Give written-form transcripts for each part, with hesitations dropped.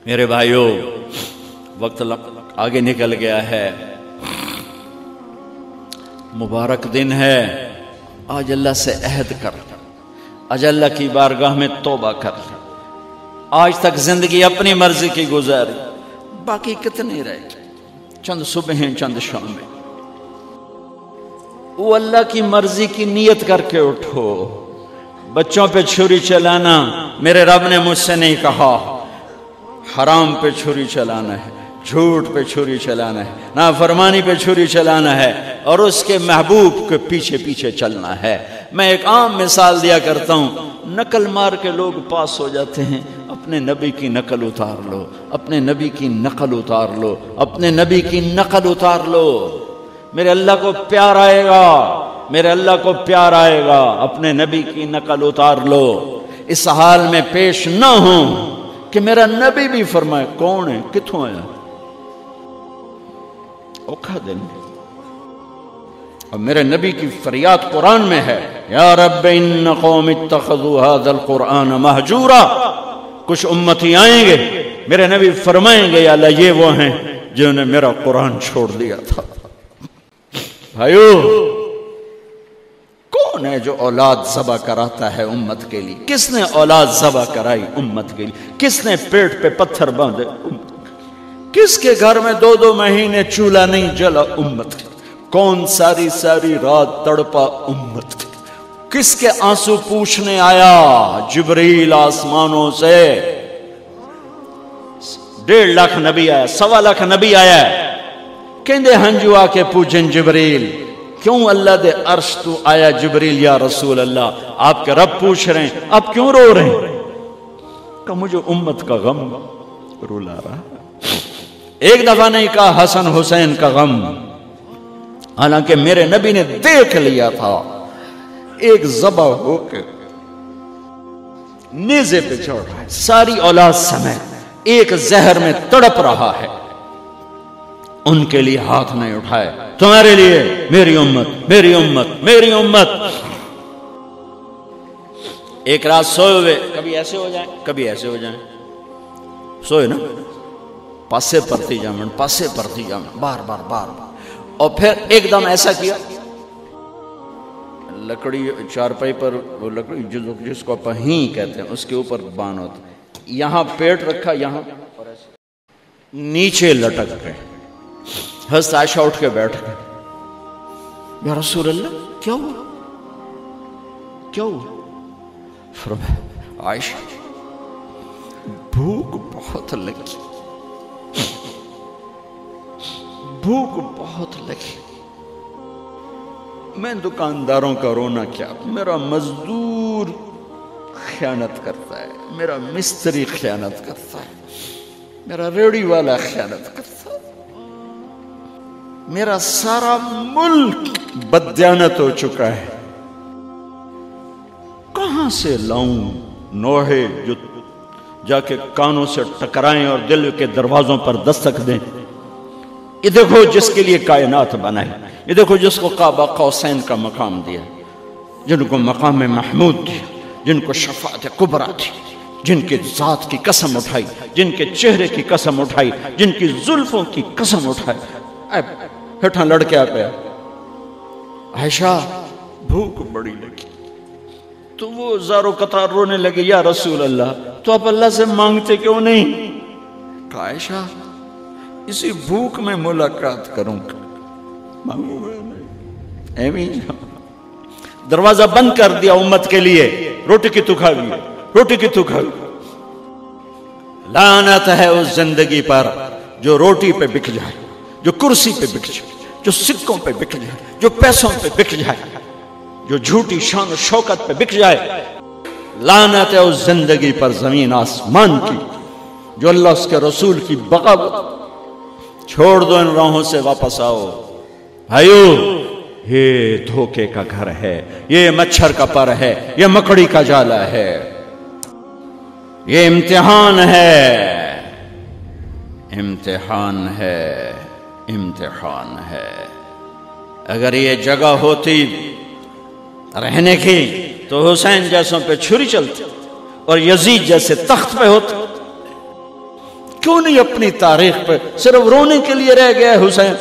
میرے بھائیوں، وقت آگے نکل گیا ہے، مبارک دن ہے، آج اللہ سے عہد کر، آج اللہ کی بارگاہ میں توبہ کر۔ آج تک زندگی اپنی مرضی کی گزاری، باقی کتنی رہ گئی، چند صبحیں چند شامیں، وہ اللہ کی مرضی کی نیت کر کے اٹھو۔ بچوں پہ چھری چلانا میرے رب نے مجھ سے نہیں کہا، حرام پہ چھری چلانا ہے، جھوٹ پہ چھری چلانا ہے، نافرمانی پہ چھری چلانا ہے، اور اس کے محبوب کے پیچھے پیچھے چلنا ہے۔ میں ایک عام مثال دیا کرتا ہوں، نقل مار کے لوگ پاس ہو جاتے ہیں، اپنے نبی کی نقل اتار لو، اپنے نبی کی نقل اتار لو، اپنے نبی کی نقل اتار لو، میرے اللہ کو پیار آئے گا، میرے اللہ کو پیار آئے گا۔ اپنے نبی کی نقل اتار لو، اس حال میں پیش نہ ہوں کہ میرا نبی بھی فرمائے کون ہے، کتھوں آیا، اوکھا دن۔ اور میرے نبی کی فریاد قرآن میں ہے، یا رب ان قوم اتخذوا هذا القرآن مہجورا۔ کچھ امتی آئیں گے، میرے نبی فرمائیں گے یا اللہ یہ وہ ہیں جنہوں نے میرا قرآن چھوڑ دیا تھا۔ بھائیو، کون ہے جو اولاد ذبح کراتا ہے امت کے لیے؟ کس نے اولاد ذبح کرائی امت کے لیے؟ کس نے پیٹ پہ پتھر باندھے؟ کس کے گھر میں 2 مہینے چولہا نہیں جلا امت کے؟ کون ساری ساری رات تڑپا امت کے؟ کس کے آنسو پوچھنے آیا؟ جبریل آسمانوں سے 1.5 لاکھ نبی آیا، 1.25 لاکھ نبی آیا، کہندے ہنجو آ کے پوچھیں جبریل کیوں اللہ دے عرش تو آیا جبریل یا رسول اللہ، آپ کے رب پوچھ رہے ہیں، آپ کیوں رو رہے ہیں؟ کہ مجھے امت کا غم رولا رہا۔ ایک دفعہ نہیں کہا حسن حسین کا غم، حالانکہ میرے نبی نے دیکھ لیا تھا ایک ذبح ہو کے نیزے پہ چڑھ رہا ہے، ساری اولاد سمیت ایک زہر میں تڑپ رہا ہے، ان کے لیے ہاتھ نہیں اٹھائے، تمہارے لیے میری امت، میری امت، میری امت۔ ایک رات سوئے ہوئے، کبھی ایسے ہو جائیں کبھی ایسے ہو جائیں، سوئے نا، پاسے پرتی جامن، پاسے پرتی جامن، بار بار بار بار، اور پھر ایک دم ایسا کیا، لکڑی چارپائی پر، وہ لکڑی جس کو پہیں کہتے ہیں، اس کے اوپر بان ہوتا ہے، یہاں پیٹ رکھا، یہاں اور ایسے نیچے لٹک گئے۔ حضرت عائشہ اٹھ کے بیٹھ گئے، یا رسول اللہ کیا ہوا، کیا ہوا؟ فرمایا عائشہ بھوک بہت لگی، بھوک بہت لگی، میں دکانداروں کا رونا کیا، میرا مزدور خیانت کرتا ہے، میرا مستری خیانت کرتا ہے، میرا ریڑی والا خیانت کرتا ہے، میرا سارا ملک بددیانت ہو چکا ہے، کہاں سے لاؤں نوحے جو جا کے کانوں سے ٹکرائیں اور دل کے دروازوں پر دستک دیں؟ یہ دیکھو جس کے لیے کائنات بنا ہے، یہ دیکھو جس کو قاب قوسین کا مقام دیا، جن کو مقام محمود دیا، جن کو شفاعت کبریٰ تھی، جن کے ذات کی قسم اٹھائی، جن کے چہرے کی قسم اٹھائی، جن کی زلفوں کی قسم اٹھائی، ہٹھاں لڑ کے آ گیا، عائشہ بھوک بڑی لگی، تو وہ زارو قطار رونے لگے، یا رسول اللہ تو آپ اللہ سے مانگتے کیوں نہیں؟ کہا عائشہ اسی بھوک میں ملاقات کروں گا، مانگوں گا نہیں، ایمین۔ دروازہ بند کر دیا امت کے لیے، روٹی کی تو کھا لیا، روٹی کی تو کھا لیا۔ لعنت ہے اس زندگی پر جو روٹی پہ بک جائے، جو کرسی پہ بک جائے، جو سکوں پہ بک جائے، جو پیسوں پہ بک جائے، جو جھوٹی شان و شوکت پہ بک جائے۔ لعنت ہے اس زندگی پر زمین آسمان کی جو اللہ اس کے رسول کی بغاوت۔ چھوڑ دو ان راہوں سے، واپس آؤ بھائیو، یہ دھوکے کا گھر ہے، یہ مچھر کا پر ہے، یہ مکڑی کا جالا ہے، یہ امتحان ہے، امتحان ہے، امتحان ہے۔ اگر یہ جگہ ہوتی رہنے کی تو حسین جیسوں پہ چھری چلتی اور یزید جیسے تخت پہ ہوتے، کیوں نہیں اپنی تاریخ پہ صرف رونے کے لیے رہ گیا ہے حسین؟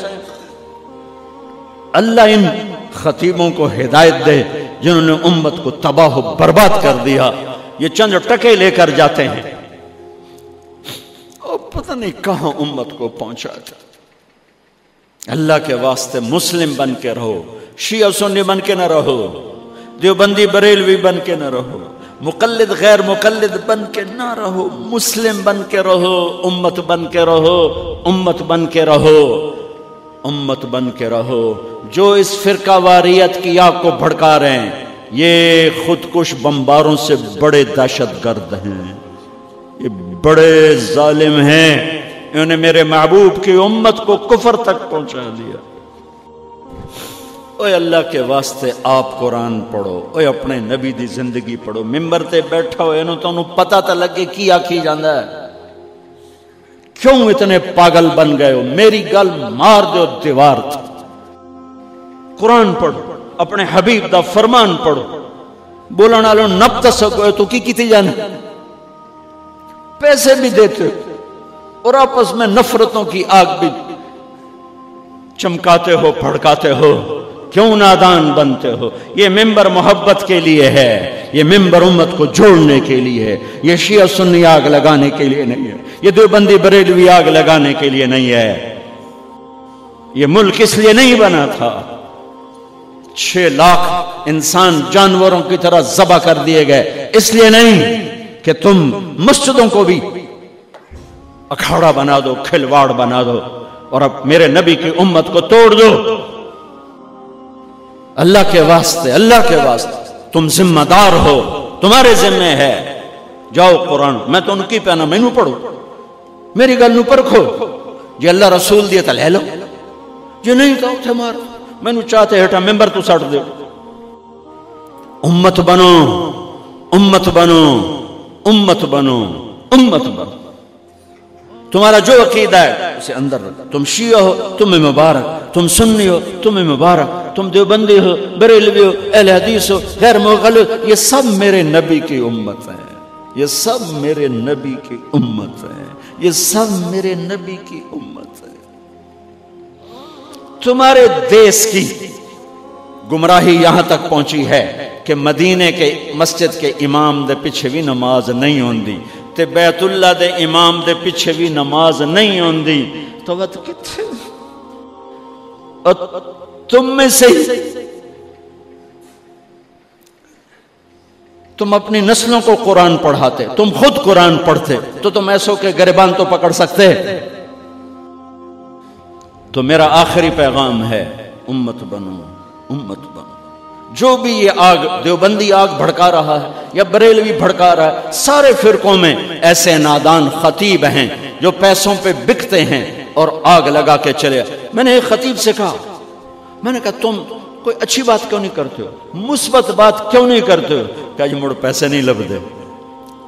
اللہ ان خطیبوں کو ہدایت دے جنہوں نے امت کو تباہ و برباد کر دیا. یہ چند ٹکے لے کر جاتے ہیں اور پتہ نہیں کہاں امت کو پہنچاتے. اللہ کے واسطے مسلم بن کے رہو، شیعہ سنی بن کے نہ رہو، دیوبندی بریلوی بن کے نہ رہو، مقلد غیر مقلد بن کے نہ رہو، مسلم بن کے رہو، امت بن کے رہو، امت بن کے رہو، امت بن کے رہو. جو اس فرقہ واریت کی آگ کو بھڑکا رہے ہیں یہ خودکش بمباروں سے بڑے دہشت گرد ہیں، یہ بڑے ظالم ہیں. انہوں نے میرے محبوب کی امت کو کفر تک پہنچا دیا. اوے اللہ کے واسطے آپ قرآن پڑھو، اوے اپنے نبی دی زندگی پڑھو. ممبر تے بیٹھا ہوئے انہوں تو پتہ تا لگے کی آکھی جاندہ ہے. کیوں اتنے پاگل بن گئے ہو؟ میری گل مار دو دیوار تھا. قرآن پڑھو، اپنے حبیب دا فرمان پڑھو. بولن والوں نب تسکو تو کی کیتی جانے، پیسے بھی دیتے اور آپس میں نفرتوں کی آگ بھی چمکاتے ہو، پھڑکاتے ہو. کیوں نادان بنتے ہو؟ یہ ممبر محبت کے لیے ہے، یہ ممبر امت کو جوڑنے کے لیے ہے. یہ شیعہ سنی آگ لگانے کے لیے نہیں ہے، یہ دیوبندی بریلوی آگ لگانے کے لیے نہیں ہے. یہ ملک اس لیے نہیں بنا تھا. 6 لاکھ انسان جانوروں کی طرح ذبح کر دیے گئے اس لیے نہیں کہ تم مسجدوں کو بھی اکھاڑا بنا دو، کھلواڑ بنا دو اور اب میرے نبی کی امت کو توڑ دو. اللہ کے واسطے، اللہ کے واسطے تم ذمہ دار ہو، تمہارے ذمہ ہے. جاؤ قرآن، میں تو ان کی پہنا میں نو پڑھو، میری گل نو پرکھو. جی اللہ رسول دیے تو لے لو، جی نہیں تو اتھے مار. میں نو چاہتے ہٹا ممبر تو سٹ دے. امت بنو، امت بنو، امت بنو، امت بنو. تمہارا جو عقیدہ ہے اسے اندر رکھو. تم شیعہ ہو تمہیں مبارک، تم سنی ہو تمہیں مبارک، تم دیوبندی ہو، بریلوی ہو، اہل حدیث ہو، غیر مقلد، یہ سب میرے نبی کی امت ہے. یہ سب میرے نبی کی امت ہے. یہ سب میرے نبی کی امت ہے. تمہارے دیس کی گمراہی یہاں تک پہنچی ہے کہ مدینے کے مسجد کے امام دے پیچھے بھی نماز نہیں ہوندی تے بیت اللہ دے امام دے پیچھے بھی نماز نہیں ہوندی. تو وقت کتنے تم میں سے تم اپنی نسلوں کو قرآن پڑھاتے، تم خود قرآن پڑھتے تو تم ایسوں کے گریبان تو پکڑ سکتے. تو میرا آخری پیغام ہے امت بنو، امت بنو. جو بھی یہ آگ دیوبندی آگ بھڑکا رہا ہے یا بریلوی بھڑکا رہا ہے، سارے فرقوں میں ایسے نادان خطیب ہیں جو پیسوں پہ بکتے ہیں اور آگ لگا کے چلے. میں نے ایک خطیب سے کہا، میں نے کہا تم کوئی اچھی بات کیوں نہیں کرتے ہو، مثبت بات کیوں نہیں کرتے ہو؟ کہ جی مڑ پیسے نہیں لب دے.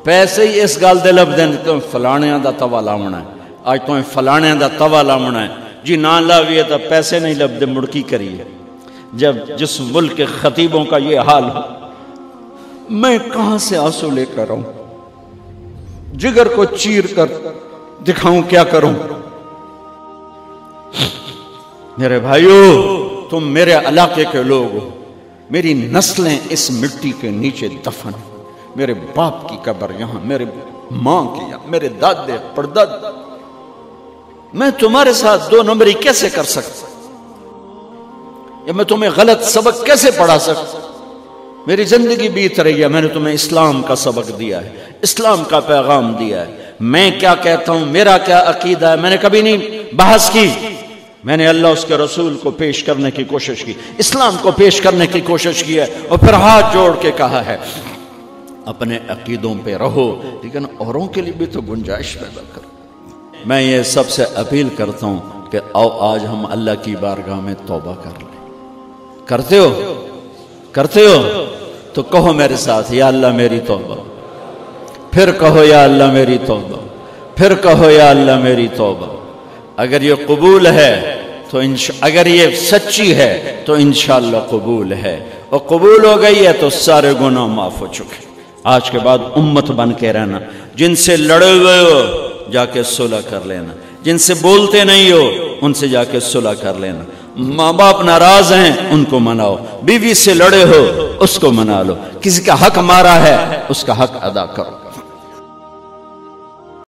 پیسے ہی اس گال دے لب دیں تو فلانیاں دا توا لاؤنا ہے، آج تو فلانیاں دا توا لاؤنا ہے. جی نہ لاویے تو پیسے نہیں لب دے، مڑکی کریے. جب جس ملک کے خطیبوں کا یہ حال ہو، میں کہاں سے آنسو لے کر آؤں؟ جگر کو چیر کر دکھاؤں کیا کروں؟ میرے بھائیو، تم میرے علاقے کے لوگ ہو، میری نسلیں اس مٹی کے نیچے دفن. میرے باپ کی قبر یہاں، میرے ماں کی یہاں، میرے دادے پرداد. میں تمہارے ساتھ 2 نمبری کیسے کر سکتا؟ یا میں تمہیں غلط سبق کیسے پڑھا سکتا؟ میری زندگی بیت رہی ہے، میں نے تمہیں اسلام کا سبق دیا ہے، اسلام کا پیغام دیا ہے. میں کیا کہتا ہوں، میرا کیا عقیدہ ہے، میں نے کبھی نہیں بحث کی. میں نے اللہ اس کے رسول کو پیش کرنے کی کوشش کی، اسلام کو پیش کرنے کی کوشش کی ہے، اور پھر ہاتھ جوڑ کے کہا ہے اپنے عقیدوں پہ رہو لیکن اوروں کے لیے بھی تو گنجائش پیدا کرو. میں یہ سب سے اپیل کرتا ہوں کہ آؤ آج ہم اللہ کی بارگاہ میں توبہ کر لیں. کرتے ہو؟ کرتے ہو تو کہو میرے ساتھ، یا اللہ میری توبہ. پھر کہو یا اللہ میری توبہ. پھر کہو یا اللہ میری توبہ. اگر یہ قبول ہے تو اگر یہ سچی ہے تو انشاءاللہ قبول ہے، اور قبول ہو گئی ہے تو سارے گناہ معاف ہو چکے. آج کے بعد امت بن کے رہنا. جن سے لڑے ہوئے ہو، جا کے صلح کر لینا، جن سے بولتے نہیں ہو ان سے جا کے صلح کر لینا، ماں باپ ناراض ہیں ان کو مناؤ، بیوی سے لڑے ہو اس کو منا لو، کسی کا حق مارا ہے اس کا حق ادا کرو۔